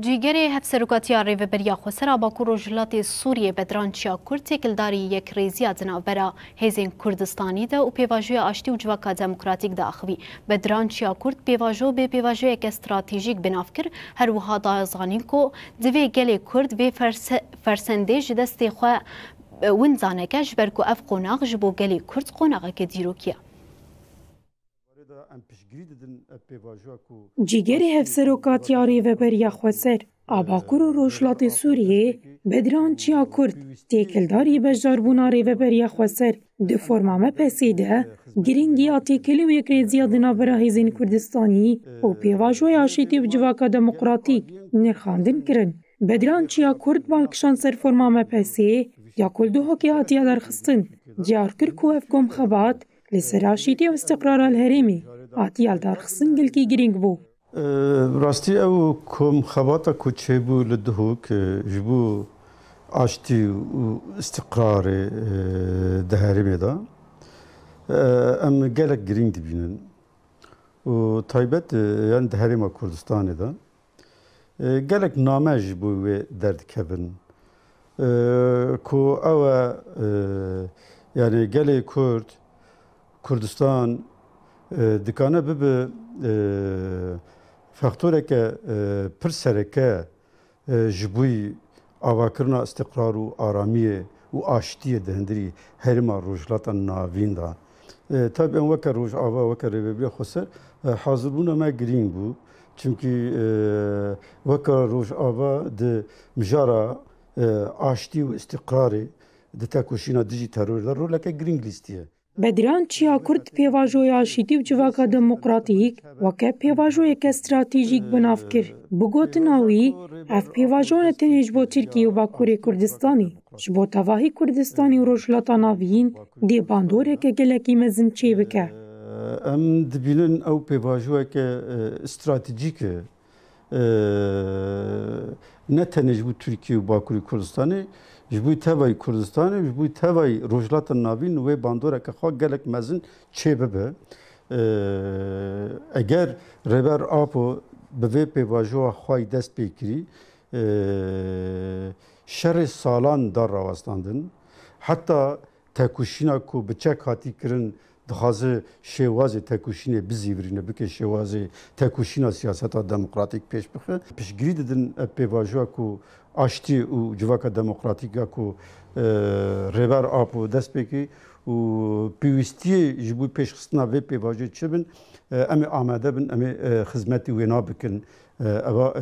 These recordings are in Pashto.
جیگری هفسروکاتیا ریوبریا خسر باکو روجلات سوریه بدران چیا کرد تکلداری یک ریزیا جنابرا هزین کردستانی ده و پیواجوی آشتی و جواکا دموکراتیک ده اخوی بدران چیا کرد پیواجو به پیواجو یک استراتژیک بنافکر هر وها دایزانین کو دوی گلی کرد و فرسندیج دستی خواه ونزانکه جبرکو اف قوناغ جبو گلی کرد قوناغ که دیروکیه جیگری هفسروکاتیا ریوبریا خسر آباکور و روشلات سوریه بدران چیا کرد تکلداری بجاربونا ریوبریا خسر ده فرمامه پسیده گرینگی آتیکلی و یک ریزیا دنابرا هزین کردستانی و پیواجوی آشیتی و جواکا دموکراتیک نرخاندن کرن بدران چیا کرد بالکشان سر فرمامه پسی یا کل دو حکی هاتیا درخستن جار کر کو افکم خبات لسر آشیتی و استقرار الهریمی آتیال درخستن گلکی گرینگ بو راستی او کم خباتا کوچه بو لدهو که جبو آشتی و استقرار دهریمی دا ام گلک گرینگ دبینن و تایبت یعنی دهریما کردستانی دا گلک نامه جبو و درد کبن کو او یعنی گلی کرد کردستان دکانه ببه فاکتوره که پر سرکه جبوی آواکرنا استقرار و آرامیه و آشتی دهندری هرما روجلاتا ناوین دا طبعا این وکر روج آوا وکر ریوبریا خسر حاضر بونا ما گرین بو چونکی وکر روج آوا ده مجارا آشتی و استقراری ده تاکوشینا دیجی ترور دا رو لکه گرینگ لیستیه بدران چیا کرد پیواجوی آشیتی و جواکا دموکراتیک وکه پیواجوی یک استراتژیک بنافکر بگوتناوی اف پیواجون تنیج بو ترکی و باکوری کردستانی جبو تواهی کردستانی و روشلاتا ناویین دی باندوره که گلکی مزن چی بکه ام دبینن او پیواجوی که استراتژیک نه تنیج بو ترکی و باکوری کردستانی جبوی توای کردستان جبوی توای روجلات ناوین و باندوره که خواه گلک مزن چه ببه اگر ربر آپو به پیواجو خواهی دست پیکری شر سالان دار راوستاندن حتی تکوشینا کو بچک هاتی کرن دخوازه شواز تکوشینه بزیورینه بکه شواز تکوشینا سیاست دموکراتیک پیش بخه پیشگیری دادن پیواجو کو آشتی و جواکا دموکراتیکا کو ریبر آپو دست بکی و پیوستی جبوی پیشخستنا و پیواجو چه بن امی آماده بن امی خدمتی وینا بکن اوا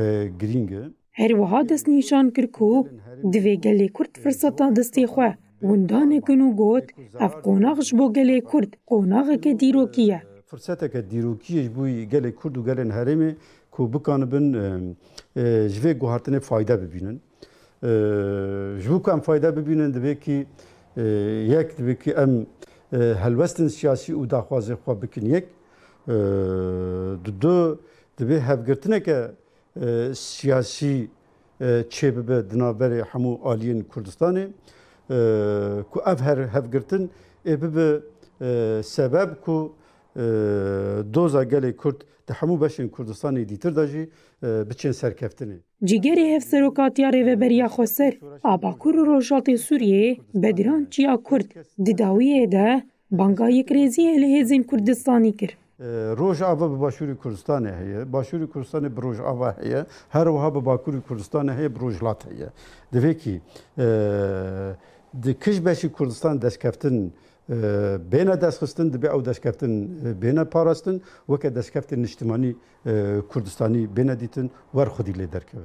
گرینگه هر وها دست نیشان کر کو دوی گلی کرد فرصتا دستی خواه وندان کنو گوت اف قوناغ جبو گلی کرد قوناغ که دیروکیه فرصتا که دیروکیه جبوی گلی کرد و گلی هرمی کو بکان بن جوی گوهرتنه فایده ببینن جبو که ام فایده ببینن دوی که یک دوی که ام هلوستن سیاسی و داخوازه خواه بکن یک دو دوی هفگرتنه که سیاسی چه ببه دنابر همو آلین کردستانه کو اف هر هفگرتن ببه سبب کو دوزا گلی کرد ده همو بشین کردستانی دیتر داجی بچین سرکفتنه جیگری هفسروکاتیا ریوبریا خسر آباکور و روشلات سوریه بدران چیا کرد دداویه ده بانگا یک ریزی الهزین کردستانی کر روج آوا به باشوری کردستان هیه باشوری کردستان بروج آوا هیه هر وها به باکوری کردستان هیه بروجلات هیه دوی کی د کش بشی کردستان دستکفتن بین دستخستن دبی او دستکفتن بین پاراستن وکه دستکفتن اجتماعی کردستانی بین دیتن ور خودی لیدر که